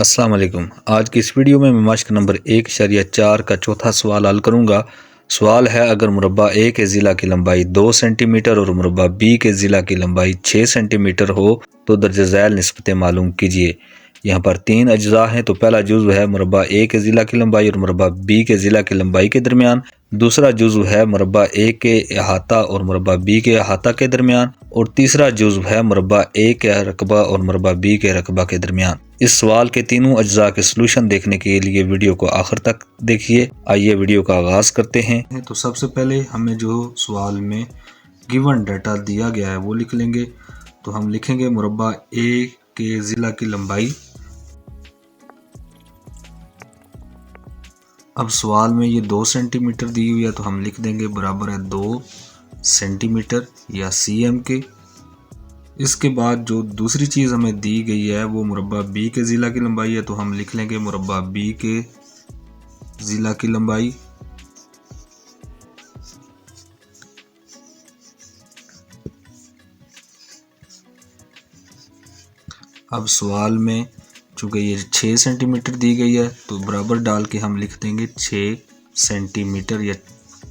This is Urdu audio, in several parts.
السلام علیکم۔ آج کی اس ویڈیو میں مشق نمبر 1.4 کا چوتھا سوال حل کروں گا۔ سوال ہے اگر مربع A کے ضلع کی لمبائی 2 سینٹی میٹر اور مربع B کے ضلع کی لمبائی 6 سینٹی میٹر ہو تو درجہ ذیل نسبتیں معلوم کیجیے۔ یہاں پر 3 اجزاء ہیں، تو پہلا جزو ہے مربع A کے ضلع کی لمبائی اور مربع B کے ضلع کی لمبائی کے درمیان، دوسرا جزو ہے مربع A کے احاطہ اور مربع B کے احاطہ کے درمیان، اور تیسرا جزو ہے مربع A کے رقبہ اور مربع B کے رقبہ کے درمیان۔ اس سوال کے تینوں اجزاء کے سلوشن دیکھنے کے لیے ویڈیو کو آخر تک دیکھیے۔ آئیے ویڈیو کا آغاز کرتے ہیں۔ تو سب سے پہلے ہمیں جو سوال میں گیون ڈیٹا دیا گیا ہے وہ لکھ لیں گے۔ تو ہم لکھیں گے مربع A کے ضلع کی لمبائی۔ اب سوال میں یہ 2 سینٹی میٹر دی ہوئی ہے، تو ہم لکھ دیں گے برابر ہے 2 سینٹی میٹر یا cm کے۔ اس کے بعد جو دوسری چیز ہمیں دی گئی ہے وہ مربع B کے ضلع کی لمبائی ہے، تو ہم لکھ لیں گے مربع B کے ضلع کی لمبائی۔ اب سوال میں چونکہ یہ 6 سینٹی میٹر دی گئی ہے، تو برابر ڈال کے ہم لکھ دیں گے 6 سینٹی میٹر یا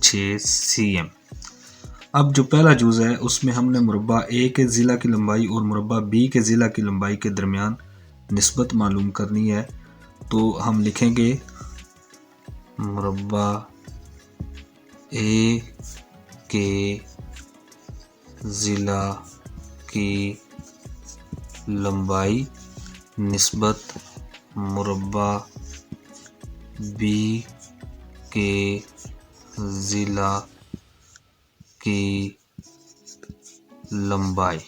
6 cm۔ اب جو پہلا جزء ہے اس میں ہم نے مربع A کے ضلع کی لمبائی اور مربع B کے ضلع کی لمبائی کے درمیان نسبت معلوم کرنی ہے، تو ہم لکھیں گے مربع A کے ضلع کی لمبائی نسبت مربع B کے ضلع کی لمبائی۔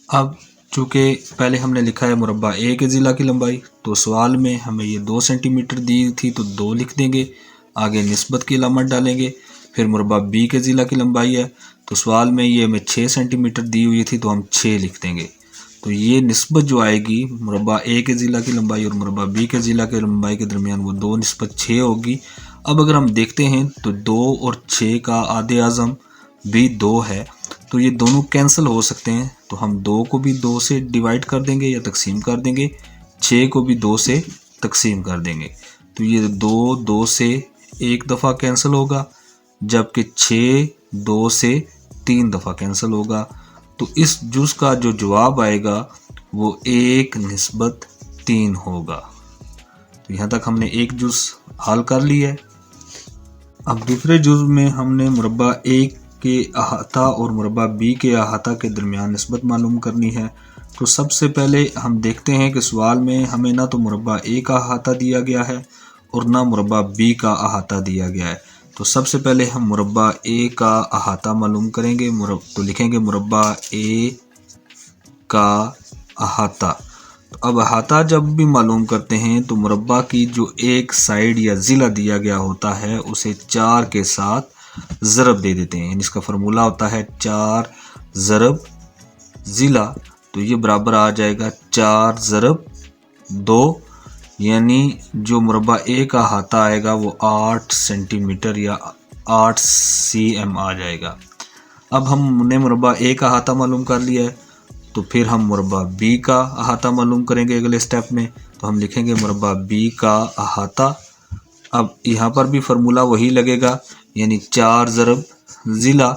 اب چونکہ پہلے ہم نے لکھا ہے مربع A کے ضلع کی لمبائی، تو سوال میں ہمیں یہ 2 سینٹی میٹر دی تھی تو 2 لکھ دیں گے، آگے نسبت کی علامت ڈالیں گے۔ پھر مربع B کے ضلع کی لمبائی ہے، تو سوال میں یہ ہمیں 6 سینٹی میٹر دی ہوئی تھی تو ہم 6 لکھ دیں گے۔ تو یہ نسبت جو آئے گی مربع A کے ضلع کی لمبائی اور مربع B کے ضلع کی لمبائی کے درمیان، وہ 2 نسبت 6 ہوگی۔ اب اگر ہم دیکھتے ہیں تو 2 اور 6 کا آدھے اعظم بھی 2 ہے، تو یہ دونوں کینسل ہو سکتے ہیں، تو ہم 2 کو بھی 2 سے ڈیوائیڈ کر دیں گے یا تقسیم کر دیں گے، 6 کو بھی 2 سے تقسیم کر دیں گے، تو یہ 2 سے ایک دفعہ کینسل ہوگا، جبکہ 6 2 سے 3 دفعہ کینسل ہوگا۔ تو اس جز کا جو جواب آئے گا وہ 1:3 ہوگا۔ تو یہاں تک ہم نے ایک جز حل کر لی ہے۔ اب دوسرے جز میں ہم نے مربع A کے احاطہ اور مربع B کے احاطہ کے درمیان نسبت معلوم کرنی ہے۔ تو سب سے پہلے ہم دیکھتے ہیں کہ سوال میں ہمیں نہ تو مربع A کا احاطہ دیا گیا ہے اور نہ مربع B کا احاطہ دیا گیا ہے۔ تو سب سے پہلے ہم مربع A کا احاطہ معلوم کریں گے، تو لکھیں گے مربع A کا احاطہ۔ تو اب احاطہ جب بھی معلوم کرتے ہیں تو مربع کی جو ایک سائیڈ یا ضلع دیا گیا ہوتا ہے اسے 4 کے ساتھ ضرب دے دیتے ہیں، یعنی اس کا فرمولہ ہوتا ہے 4 ضرب ضلع، تو یہ برابر آ جائے گا 4 ضرب 2، یعنی جو مربع A کا احاطہ آئے گا وہ 8 سینٹی میٹر یا 8 cm آ جائے گا۔ اب ہم نے مربع A کا احاطہ معلوم کر لیا ہے، تو پھر ہم مربع B کا احاطہ معلوم کریں گے اگلے سٹیپ میں، تو ہم لکھیں گے مربع B کا احاطہ۔ اب یہاں پر بھی فرمولہ وہی لگے گا، یعنی 4 ضرب ضلع۔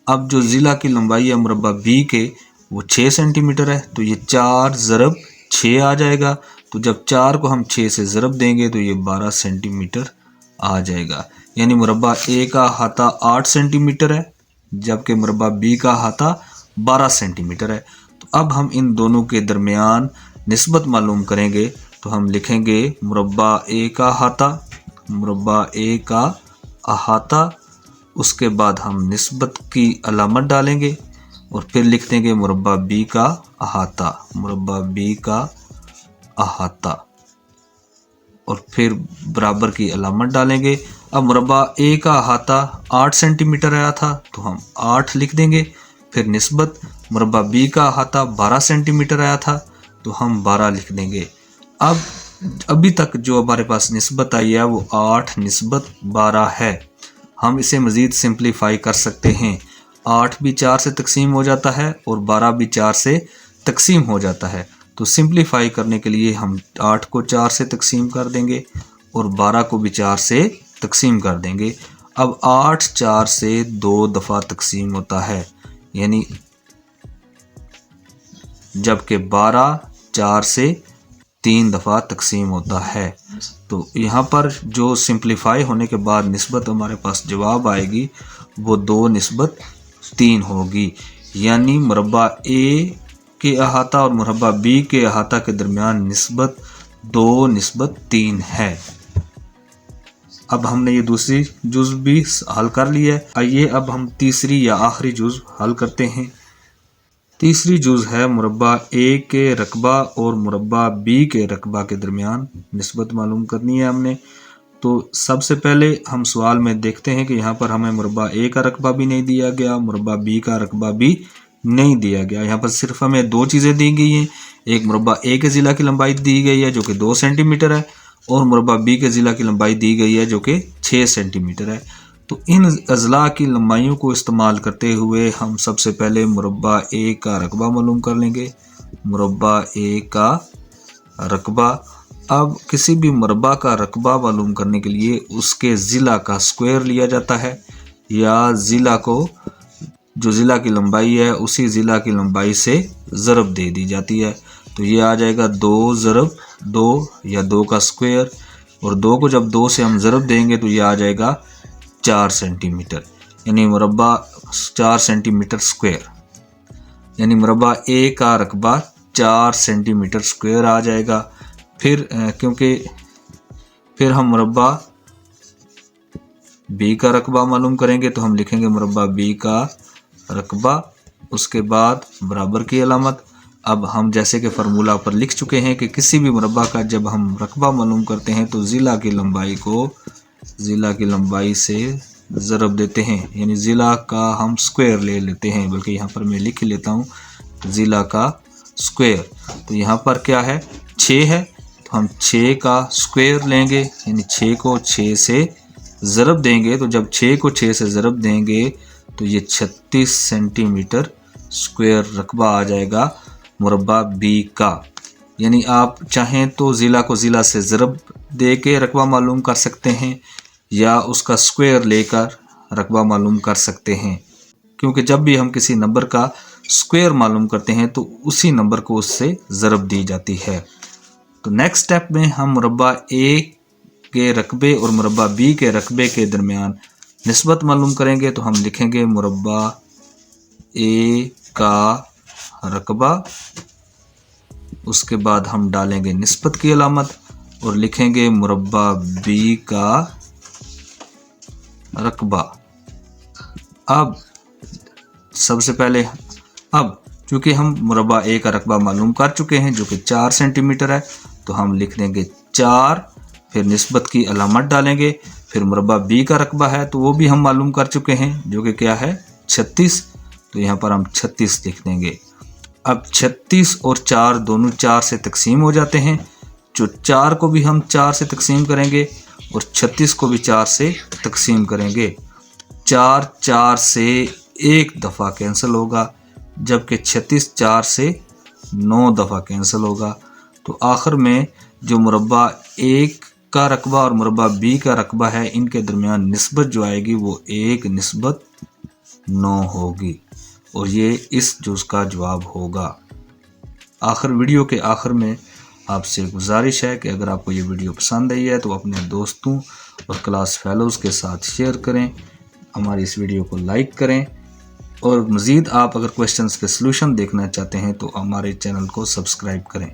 اب جو ضلع کی لمبائی ہے مربع B کے وہ 6 سینٹی میٹر ہے، تو یہ 4 ضرب 6 آ جائے گا، تو جب 4 کو ہم 6 سے ضرب دیں گے تو یہ 12 سینٹی میٹر آ جائے گا، یعنی مربع A کا احاطہ 8 سینٹی میٹر ہے جبکہ مربع B کا احاطہ 12 سینٹی میٹر ہے۔ تو اب ہم ان دونوں کے درمیان نسبت معلوم کریں گے، تو ہم لکھیں گے مربع A کا احاطہ، مربع A کا احاطہ، اس کے بعد ہم نسبت کی علامت ڈالیں گے اور پھر لکھ دیں گے مربع B کا احاطہ، مربع B کا احاطہ، اور پھر برابر کی علامت ڈالیں گے۔ اب مربع A کا احاطہ 8 سینٹی میٹر آیا تھا تو ہم 8 لکھ دیں گے، پھر نسبت مربع B کا احاطہ 12 سینٹی میٹر آیا تھا تو ہم 12 لکھ دیں گے۔ اب ابھی تک جو ہمارے پاس نسبت آئی ہے وہ 8:12 ہے۔ ہم اسے مزید سمپلیفائی کر سکتے ہیں، 8 بھی 4 سے تقسیم ہو جاتا ہے اور 12 بھی 4 سے تقسیم ہو جاتا ہے، تو سمپلیفائی کرنے کے لیے ہم 8 کو 4 سے تقسیم کر دیں گے اور 12 کو بھی 4 سے تقسیم کر دیں گے۔ اب 8 4 سے 2 دفعہ تقسیم ہوتا ہے، یعنی جبکہ 12 4 سے 3 دفعہ تقسیم ہوتا ہے۔ تو یہاں پر جو سمپلیفائی ہونے کے بعد نسبت ہمارے پاس جواب آئے گی وہ 2:3 ہوگی، یعنی مربع اے کے احاطہ اور مربع بی کے احاطہ کے درمیان نسبت 2:3 ہے۔ اب ہم نے یہ دوسری جزو بھی حل کر لی ہے۔ آئیے اب ہم تیسری یا آخری جزو حل کرتے ہیں۔ تیسری جزو ہے مربع اے کے رقبہ اور مربع بی کے رقبہ کے درمیان نسبت معلوم کرنی ہے ہم نے۔ تو سب سے پہلے ہم سوال میں دیکھتے ہیں کہ یہاں پر ہمیں مربع اے کا رقبہ بھی نہیں دیا گیا، مربع بی کا رقبہ بھی نہیں دیا گیا۔ یہاں پر صرف ہمیں 2 چیزیں دی گئی ہیں، ایک مربع اے کے ضلع کی لمبائی دی گئی ہے جو کہ 2 سینٹی میٹر ہے، اور مربع بی کے ضلع کی لمبائی دی گئی ہے جو کہ 6 سینٹی میٹر ہے۔ تو ان اضلاع کی لمبائیوں کو استعمال کرتے ہوئے ہم سب سے پہلے مربع اے کا رقبہ معلوم کر لیں گے۔ مربع اے کا رقبہ، اب کسی بھی مربع کا رقبہ معلوم کرنے کے لیے اس کے ضلع کا اسکوائر لیا جاتا ہے، یا ضلع کو جو ضلع کی لمبائی ہے اسی ضلع کی لمبائی سے ضرب دے دی جاتی ہے۔ تو یہ آ جائے گا 2 ضرب 2 یا 2 کا اسکوائر، اور 2 کو جب 2 سے ہم ضرب دیں گے تو یہ آ جائے گا 4 سینٹی میٹر، یعنی مربع 4 سینٹی میٹر اسکوائر، یعنی مربع اے کا رقبہ 4 سینٹی میٹر اسکوائر آ جائے گا۔ پھر ہم مربع بی کا رقبہ معلوم کریں گے، تو ہم لکھیں گے مربع بی کا رقبہ، اس کے بعد برابر کی علامت۔ اب ہم جیسے کہ فارمولہ پر لکھ چکے ہیں کہ کسی بھی مربع کا جب ہم رقبہ معلوم کرتے ہیں تو ضلع کی لمبائی کو ضلع کی لمبائی سے ضرب دیتے ہیں، یعنی ضلع کا ہم اسکوائر لے لیتے ہیں، بلکہ یہاں پر میں لکھ لیتا ہوں ضلع کا اسکوائر۔ تو یہاں پر کیا ہے 6 ہے، تو ہم 6 کا اسکوائر لیں گے، یعنی 6 کو 6 سے ضرب دیں گے، تو جب 6 کو 6 سے ضرب دیں گے تو یہ 36 سینٹی میٹر اسکوائر رقبہ آ جائے گا مربع بی کا۔ یعنی آپ چاہیں تو ضلع کو ضلع سے ضرب دے کے رقبہ معلوم کر سکتے ہیں، یا اس کا اسکوائر لے کر رقبہ معلوم کر سکتے ہیں، کیونکہ جب بھی ہم کسی نمبر کا اسکوائر معلوم کرتے ہیں تو اسی نمبر کو اس سے ضرب دی جاتی ہے۔ تو نیکسٹ سٹیپ میں ہم مربع اے کے رقبے اور مربع بی کے رقبے کے درمیان نسبت معلوم کریں گے، تو ہم لکھیں گے مربع اے کا رقبہ، اس کے بعد ہم ڈالیں گے نسبت کی علامت اور لکھیں گے مربع بی کا رقبہ۔ اب سب سے پہلے چونکہ ہم مربع اے کا رقبہ معلوم کر چکے ہیں جو کہ 4 سینٹی میٹر ہے، تو ہم لکھ دیں گے 4، پھر نسبت کی علامت ڈالیں گے۔ پھر مربع بی کا رقبہ ہے تو وہ بھی ہم معلوم کر چکے ہیں جو کہ کیا ہے 36، تو یہاں پر ہم 36 لکھ دیں گے۔ اب 36 اور 4 دونوں 4 سے تقسیم ہو جاتے ہیں، جو 4 کو بھی ہم 4 سے تقسیم کریں گے اور 36 کو بھی 4 سے تقسیم کریں گے۔ 4 4 سے 1 دفعہ کینسل ہوگا، جبکہ 36 4 سے 9 دفعہ کینسل ہوگا۔ تو آخر میں جو مربع اے کا رقبہ اور مربع بی کا رقبہ ہے ان کے درمیان نسبت جو آئے گی وہ 1:9 ہوگی، اور یہ اس جز کا جواب ہوگا۔ ویڈیو کے آخر میں آپ سے گزارش ہے کہ اگر آپ کو یہ ویڈیو پسند آئی ہے تو اپنے دوستوں اور کلاس فیلوز کے ساتھ شیئر کریں، ہماری اس ویڈیو کو لائک کریں، اور مزید آپ اگر کویسچنز کے سلوشن دیکھنا چاہتے ہیں تو ہمارے چینل کو سبسکرائب کریں۔